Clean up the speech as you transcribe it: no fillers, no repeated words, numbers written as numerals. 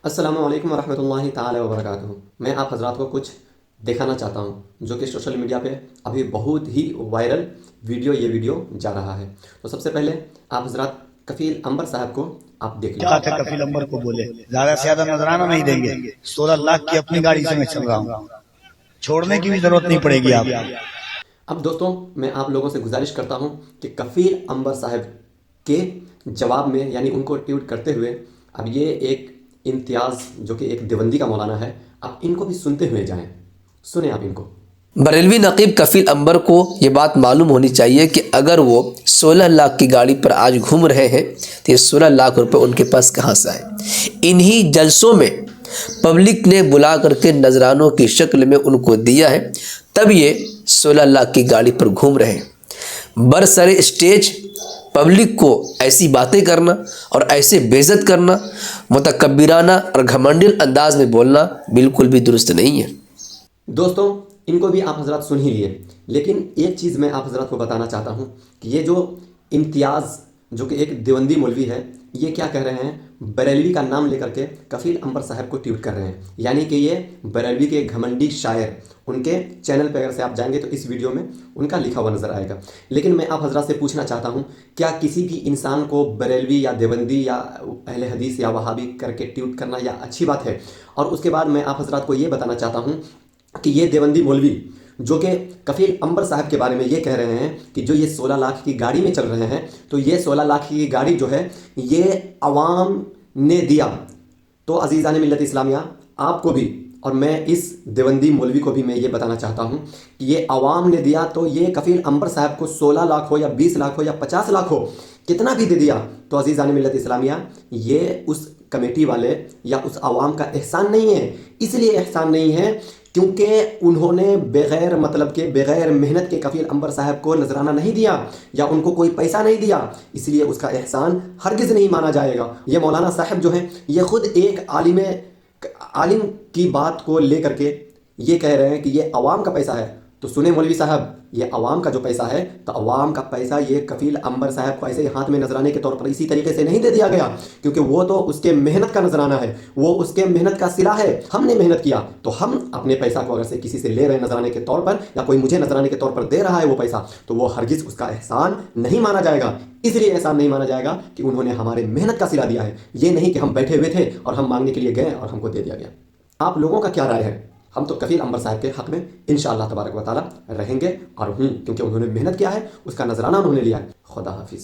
السلام علیکم ورحمۃ اللہ تعالی وبرکاتہ۔ میں آپ حضرات کو کچھ دکھانا چاہتا ہوں جو کہ سوشل میڈیا پہ ابھی بہت ہی وائرل یہ ویڈیو جا رہا ہے۔ تو سب سے پہلے آپ حضرات کفیل امبر صاحب کو آپ دیکھ لیں۔ کہا تھا کفیل امبر کو بولے زیادہ سے زیادہ نذرانہ نہیں دیں گے، 16 لاکھ کی اپنی گاڑی سے میں چل رہا ہوں، چھوڑنے کی بھی ضرورت نہیں پڑے گی آپ۔ اب دوستوں میں آپ لوگوں سے گزارش کرتا ہوں کہ کفیل امبر صاحب کے جواب میں یعنی ان کو ٹویٹ کرتے ہوئے اب یہ ایک امتیاز جو کہ ایک دیوبندی کا مولانا ہے، اب ان کو بھی سنتے ہوئے جائیں۔ سنیں آپ ان کو۔ بریلوی نقیب کفیل امبر کو یہ بات معلوم ہونی چاہیے کہ اگر وہ 16 لاکھ کی گاڑی پر آج گھوم رہے ہیں تو یہ 16 لاکھ روپے ان کے پاس کہاں سے آئے؟ انہی جلسوں میں پبلک نے بلا کر کے نذرانوں کی شکل میں ان کو دیا ہے، تب یہ 16 لاکھ کی گاڑی پر گھوم رہے ہیں۔ برسر اسٹیج پبلک کو ایسی باتیں کرنا اور ایسے بے عزت کرنا، متکبرانہ اور گھمنڈل انداز میں بولنا بالکل بھی درست نہیں ہے۔ دوستوں ان کو بھی آپ حضرات سن ہی لیے، لیکن ایک چیز میں آپ حضرات کو بتانا چاہتا ہوں کہ یہ جو امتیاز جو کہ ایک دیوبندی مولوی ہے، یہ کیا کہہ رہے ہیں؟ بریلوی کا نام لے کر کے کفیل امبر صاحب کو ٹویٹ کر رہے ہیں، یعنی کہ یہ بریلوی کے گھمنڈی شاعر، ان کے چینل پہ اگر سے آپ جائیں گے تو اس ویڈیو میں ان کا لکھا ہوا نظر آئے گا۔ لیکن میں آپ حضرات سے پوچھنا چاہتا ہوں، کیا کسی بھی انسان کو بریلوی یا دیوبندی یا اہل حدیث یا وہابی کر کے ٹویٹ کرنا یا اچھی بات ہے؟ اور اس کے بعد میں آپ حضرات کو یہ بتانا چاہتا ہوں کہ یہ دیوبندی مولوی جو کہ کفیل امبر صاحب کے بارے میں یہ کہہ رہے ہیں کہ جو یہ 16 لاکھ کی گاڑی میں چل رہے ہیں، تو یہ 16 لاکھ کی گاڑی جو ہے یہ عوام نے دیا۔ تو عزیزان ملت اسلامیہ، آپ کو بھی اور میں اس دیوبندی مولوی کو بھی میں یہ بتانا چاہتا ہوں کہ یہ عوام نے دیا، تو یہ کفیل امبر صاحب کو 16 لاکھ ہو یا 20 لاکھ ہو یا 50 لاکھ ہو، کتنا بھی دے دیا، تو عزیزان ملت اسلامیہ یہ اس کمیٹی والے یا اس عوام کا احسان نہیں ہے۔ اس لیے احسان نہیں ہے کیونکہ انہوں نے بغیر مطلب کے بغیر محنت کے کفیل امبر صاحب کو نذرانہ نہیں دیا یا ان کو کوئی پیسہ نہیں دیا، اس لیے اس کا احسان ہرگز نہیں مانا جائے گا۔ یہ مولانا صاحب جو ہیں یہ خود ایک عالم کی بات کو لے کر کے یہ کہہ رہے ہیں کہ یہ عوام کا پیسہ ہے۔ تو سنیں مولوی صاحب، یہ عوام کا جو پیسہ ہے تو عوام کا پیسہ یہ کفیل امبر صاحب کو ایسے ہاتھ میں نذرانے کے طور پر اسی طریقے سے نہیں دے دیا گیا، کیونکہ وہ تو اس کے محنت کا نذرانہ ہے، وہ اس کے محنت کا صلہ ہے۔ ہم نے محنت کیا تو ہم اپنے پیسہ کو اگر سے کسی سے لے رہے ہیں نذرانے کے طور پر، یا کوئی مجھے نذرانے کے طور پر دے رہا ہے وہ پیسہ، تو وہ ہرگز اس کا احسان نہیں مانا جائے گا۔ اس لیے احسان نہیں مانا جائے گا کہ انہوں نے ہمارے محنت کا صلہ دیا ہے، یہ نہیں کہ ہم بیٹھے ہوئے تھے اور ہم مانگنے کے لیے گئے اور ہم کو دے دیا گیا۔ آپ لوگوں کا کیا رائے ہے؟ ہم تو کفیل امبر صاحب کے حق میں انشاءاللہ تبارک و تعالی رہیں گے اور کیونکہ انہوں نے محنت کیا ہے، اس کا نذرانہ انہوں نے لیا ہے۔ خدا حافظ۔